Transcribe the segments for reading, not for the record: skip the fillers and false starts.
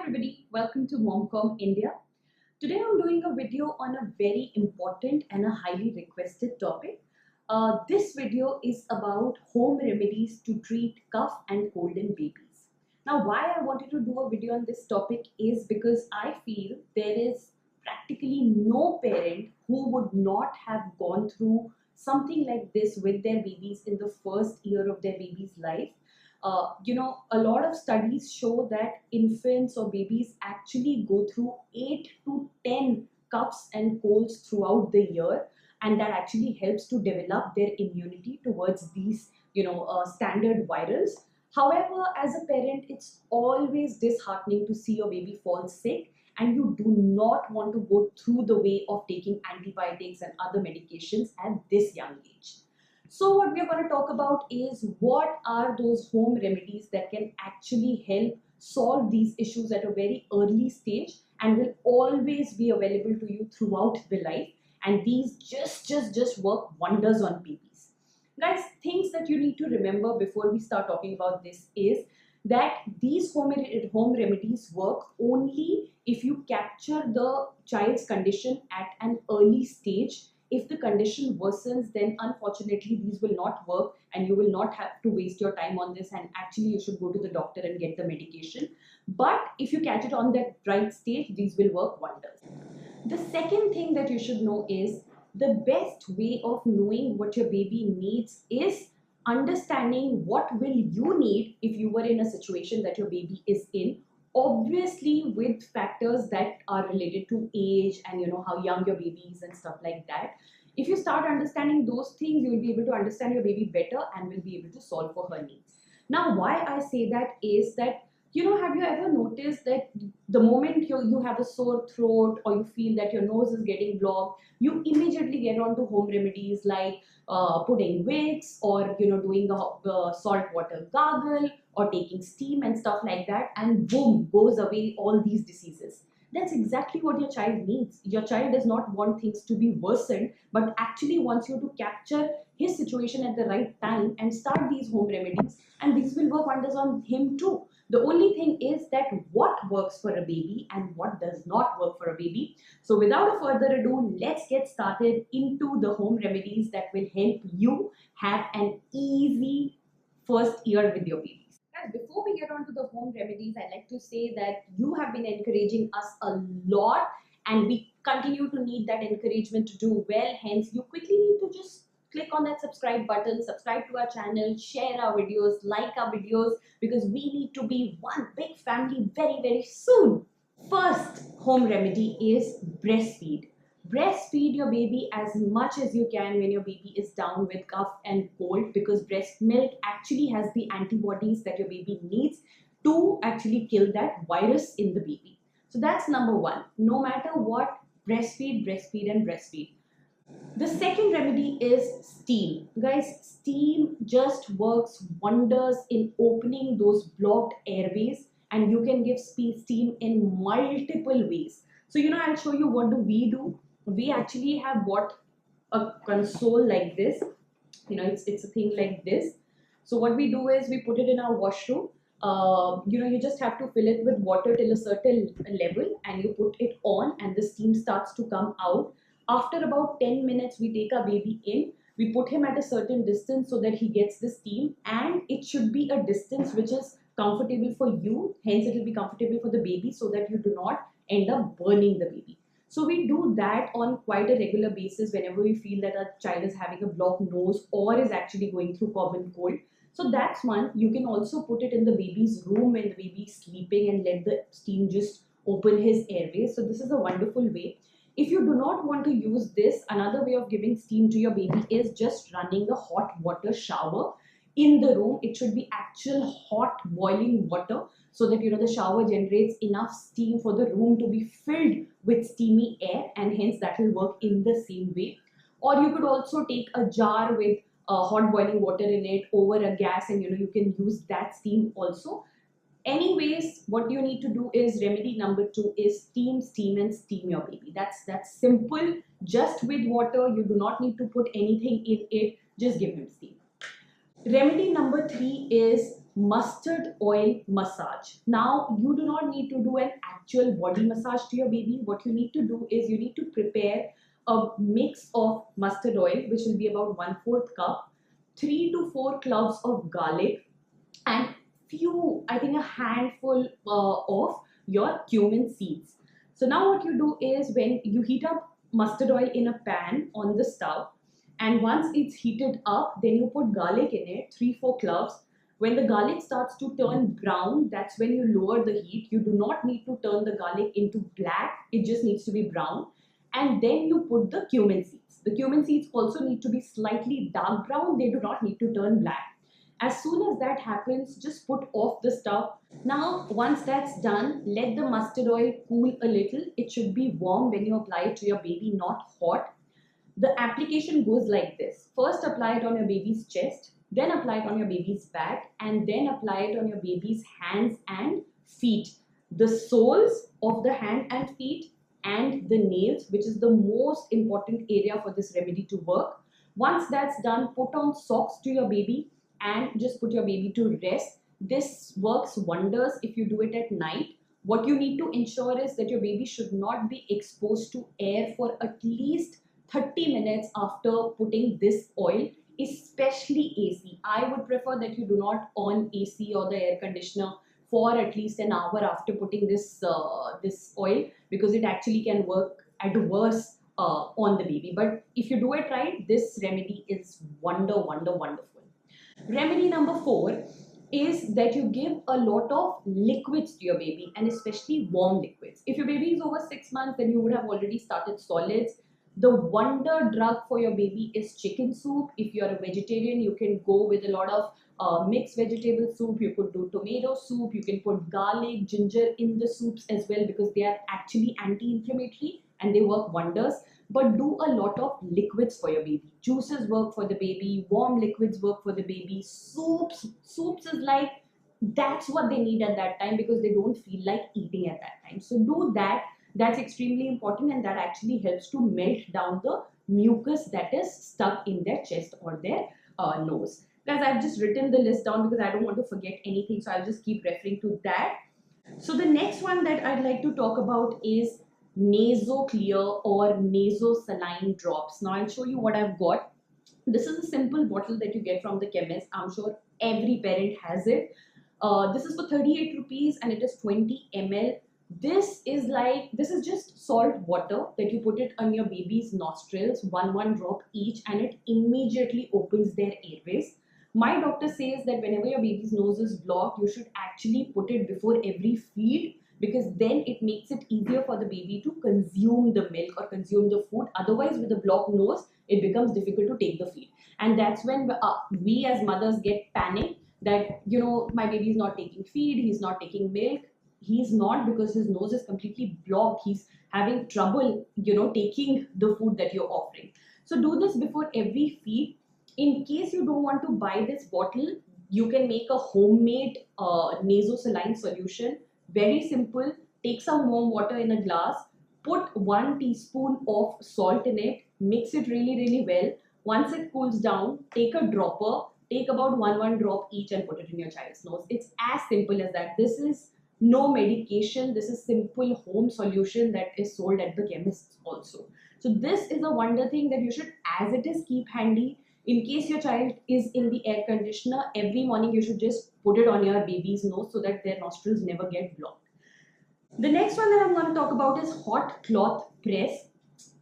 everybody, welcome to Momcom India. Today I'm doing a video on a very important and a highly requested topic. This video is about home remedies to treat cough and cold in babies. Now why I wanted to do a video on this topic is because I feel there is practically no parent who would not have gone through something like this with their babies in the first year of their baby's life. A lot of studies show that infants or babies actually go through 8 to 10 coughs and colds throughout the year, and that actually helps to develop their immunity towards these, standard virals. However, as a parent, it's always disheartening to see your baby fall sick, and you do not want to go through the way of taking antibiotics and other medications at this young age. So what we are going to talk about is what are those home remedies that can actually help solve these issues at a very early stage and will always be available to you throughout the life, and these just work wonders on babies. Guys, things that you need to remember before we start talking about this is that these home remedies work only if you capture the child's condition at an early stage. If the condition worsens, then unfortunately these will not work and you will not have to waste your time on this, and actually you should go to the doctor and get the medication. But if you catch it on that right stage, these will work wonders. The second thing that you should know is the best way of knowing what your baby needs is understanding what will you need if you were in a situation that your baby is in, obviously with factors that are related to age and how young your baby is and stuff like that. If you start understanding those things, you will be able to understand your baby better and will be able to solve for her needs. Now why I say that is that, have you ever noticed that the moment you have a sore throat or you feel that your nose is getting blocked, you immediately get onto home remedies like putting Vicks or doing a salt water gargle or taking steam and stuff like that, and boom, goes away all these diseases. That's exactly what your child needs. Your child does not want things to be worsened, but actually wants you to capture his situation at the right time and start these home remedies, and these will work wonders on him too. The only thing is that what works for a baby and what does not work for a baby. So without a further ado, let's get started into the home remedies that will help you have an easy first year with your baby. Guys, before we get on to the home remedies, I'd like to say that you have been encouraging us a lot and we continue to need that encouragement to do well. Hence, you quickly need to just click on that subscribe button, subscribe to our channel, share our videos, like our videos, because we need to be one big family very, very soon. First home remedy is breastfeed. Breastfeed your baby as much as you can when your baby is down with cough and cold, because breast milk actually has the antibodies that your baby needs to actually kill that virus in the baby. So that's number one. No matter what, breastfeed, breastfeed, and breastfeed. The second remedy is steam. Guys, steam just works wonders in opening those blocked airways, and you can give steam in multiple ways. So, I'll show you what do we do. We actually have bought a console like this. It's a thing like this. So what we do is we put it in our washroom. You just have to fill it with water till a certain level and you put it on and the steam starts to come out. After about 10 minutes, we take our baby in. We put him at a certain distance so that he gets the steam, and it should be a distance which is comfortable for you. Hence, it will be comfortable for the baby so that you do not end up burning the baby. So we do that on quite a regular basis whenever we feel that our child is having a blocked nose or is actually going through common cold. So that's one. You can also put it in the baby's room when the baby is sleeping and let the steam just open his airways. So this is a wonderful way. If you do not want to use this, another way of giving steam to your baby is just running a hot water shower in the room. It should be actual hot boiling water so that the shower generates enough steam for the room to be filled with steamy air, and hence that will work in the same way. Or you could also take a jar with hot boiling water in it over a gas, and you can use that steam also. Anyways, what you need to do is remedy number 2 is steam, steam, and steam your baby. That's simple. Just with water, you do not need to put anything in it. Just give him steam. Remedy number 3 is mustard oil massage. Now, you do not need to do an actual body massage to your baby. What you need to do is you need to prepare a mix of mustard oil, which will be about 1/4 cup, 3 to 4 cloves of garlic, and I think a handful of your cumin seeds. So now what you do is when you heat up mustard oil in a pan on the stove, and once it's heated up, then you put garlic in it, 3-4 cloves. When the garlic starts to turn brown, that's when you lower the heat. You do not need to turn the garlic into black, it just needs to be brown. And then you put the cumin seeds. The cumin seeds also need to be slightly dark brown, they do not need to turn black. As soon as that happens, just put off the stove. Now, once that's done, let the mustard oil cool a little. It should be warm when you apply it to your baby, not hot. The application goes like this. First, apply it on your baby's chest, then apply it on your baby's back, and then apply it on your baby's hands and feet. The soles of the hand and feet and the nails, which is the most important area for this remedy to work. Once that's done, put on socks to your baby and just put your baby to rest. This works wonders if you do it at night. What you need to ensure is that your baby should not be exposed to air for at least 30 minutes after putting this oil, especially AC. I would prefer that you do not on AC or the air conditioner for at least an hour after putting this oil, because it actually can work adverse on the baby. But if you do it right, this remedy is wonderful. Remedy number 4 is that you give a lot of liquids to your baby, and especially warm liquids. If your baby is over 6 months, then you would have already started solids. The wonder drug for your baby is chicken soup. If you're a vegetarian, you can go with a lot of mixed vegetable soup. You could do tomato soup. You can put garlic, ginger in the soups as well, because they are actually anti-inflammatory and they work wonders. But do a lot of liquids for your baby. Juices work for the baby, warm liquids work for the baby. Soups is like, that's what they need at that time, because they don't feel like eating at that time. So do that. That's extremely important, and that actually helps to melt down the mucus that is stuck in their chest or their nose. Guys, I've just written the list down because I don't want to forget anything, so I'll just keep referring to that. So the next one that I'd like to talk about is NasoClear or nasosaline drops. Now I'll show you what I've got. This is a simple bottle that you get from the chemist. I'm sure every parent has it. This is for 38 rupees and it is 20 ml. This is just salt water that you put it on your baby's nostrils, one drop each, and it immediately opens their airways. My doctor says that whenever your baby's nose is blocked, you should actually put it before every feed, because then it makes it easier for the baby to consume the milk or consume the food. Otherwise, with a blocked nose, it becomes difficult to take the feed. And that's when we as mothers get panicked that, my baby is not taking feed, he's not taking milk. He's not, because his nose is completely blocked. He's having trouble, taking the food that you're offering. So do this before every feed. In case you don't want to buy this bottle, you can make a homemade nasosaline solution. Very simple. Take some warm water in a glass, put 1 teaspoon of salt in it, mix it really well. Once it cools down, take a dropper, take about one drop each and put it in your child's nose. It's as simple as that. This is no medication. This is simple home solution that is sold at the chemists also. So this is a wonder thing that you should, as it is, keep handy. In case your child is in the air conditioner, every morning you should just put it on your baby's nose so that their nostrils never get blocked. The next one that I'm going to talk about is hot cloth press.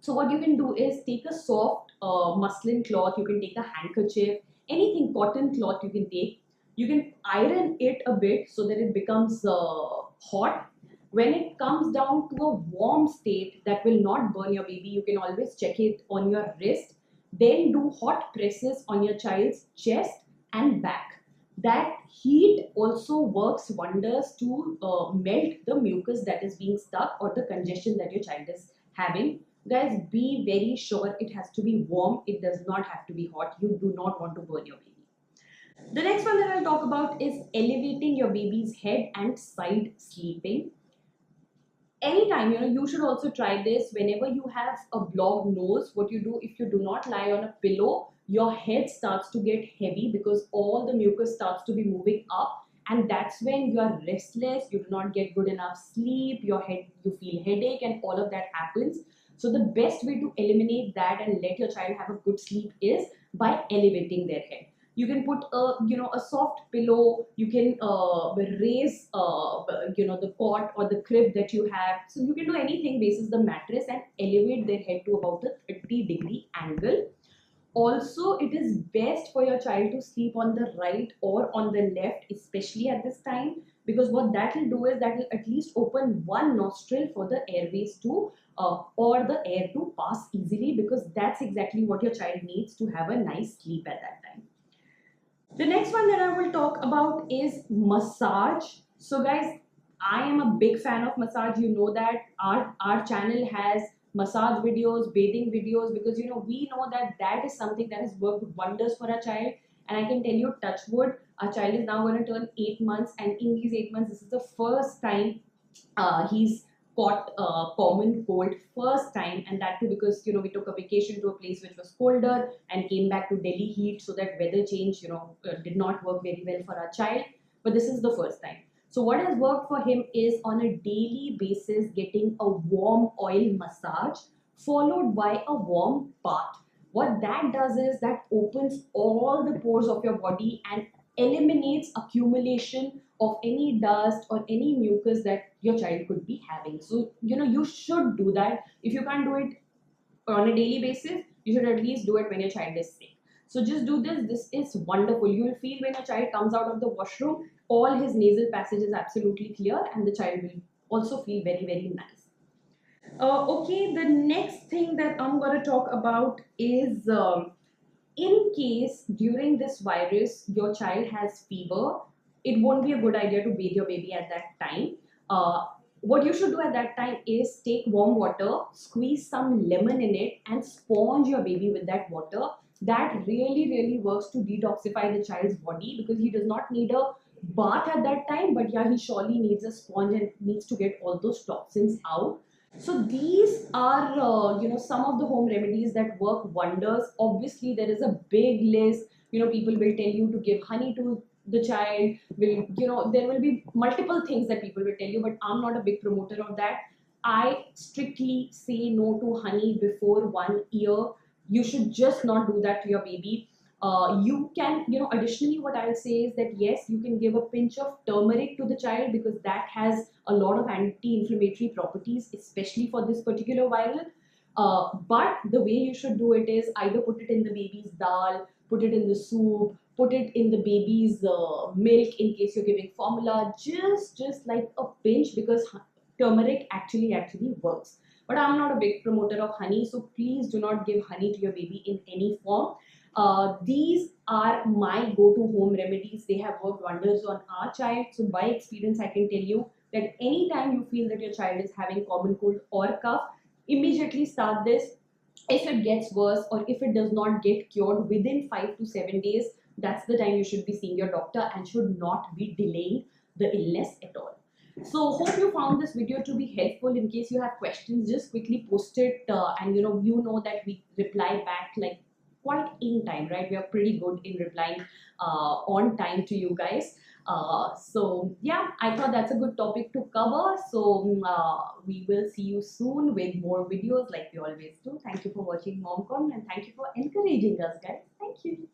So what you can do is take a soft muslin cloth, you can take a handkerchief, anything cotton cloth you can take. You can iron it a bit so that it becomes hot. When it comes down to a warm state that will not burn your baby, you can always check it on your wrist. Then do hot presses on your child's chest and back. That heat also works wonders to melt the mucus that is being stuck or the congestion that your child is having. Guys, be very sure it has to be warm. It does not have to be hot. You do not want to burn your baby. The next one that I'll talk about is elevating your baby's head and side sleeping. Anytime, you should also try this whenever you have a blocked nose. What you do, if you do not lie on a pillow, your head starts to get heavy because all the mucus starts to be moving up, and that's when you are restless, you do not get good enough sleep, you feel headache, and all of that happens. So the best way to eliminate that and let your child have a good sleep is by elevating their head. You can put a soft pillow, you can raise the cot or the crib that you have, so you can do anything basis the mattress and elevate their head to about a 30-degree angle. Also, it is best for your child to sleep on the right or on the left, especially at this time, because what that will do is that will at least open one nostril for the airways to or the air to pass easily, because that's exactly what your child needs to have a nice sleep at that time. The next one that I will talk about is massage. So guys, I am a big fan of massage. You know that our channel has massage videos, bathing videos, because we know that that is something that has worked wonders for our child. And I can tell you, touch wood, our child is now going to turn 8 months, and in these 8 months, this is the first time he's caught common cold first time, and that too because we took a vacation to a place which was colder and came back to Delhi heat, so that weather change did not work very well for our child. But this is the first time. So what has worked for him is on a daily basis getting a warm oil massage followed by a warm bath. What that does is that opens all the pores of your body and eliminates accumulation of any dust or any mucus that your child could be having. So you should do that. If you can't do it on a daily basis, you should at least do it when your child is sick. So just do this. This is wonderful. You will feel when your child comes out of the washroom, all his nasal passage is absolutely clear, and the child will also feel very, very nice. Okay, the next thing that I'm going to talk about is in case during this virus your child has fever, it won't be a good idea to bathe your baby at that time. What you should do at that time is take warm water, squeeze some lemon in it, and sponge your baby with that water. That really, really works to detoxify the child's body, because he does not need a bath at that time, but yeah, he surely needs a sponge and needs to get all those toxins out. So these are some of the home remedies that work wonders. Obviously, there is a big list. People will tell you to give honey to the child. There will be multiple things that people will tell you, but I'm not a big promoter of that. I strictly say no to honey before 1 year. You should just not do that to your baby. You can, additionally, what I'll say is that yes, you can give a pinch of turmeric to the child, because that has a lot of anti-inflammatory properties, especially for this particular viral. But the way you should do it is either put it in the baby's dal, put it in the soup, put it in the baby's milk in case you're giving formula, just like a pinch, because turmeric actually works. But I'm not a big promoter of honey, so please do not give honey to your baby in any form. These are my go-to home remedies. They have worked wonders on our child. So by experience, I can tell you that anytime you feel that your child is having common cold or cough, immediately start this. If it gets worse or if it does not get cured within 5 to 7 days, that's the time you should be seeing your doctor and should not be delaying the illness at all. So hope you found this video to be helpful. In case you have questions, just quickly post it, and that we reply back like quite in time, right? We are pretty good in replying on time to you guys. So yeah, I thought that's a good topic to cover. So we will see you soon with more videos like we always do. Thank you for watching MomCon, and thank you for encouraging us, guys. Thank you.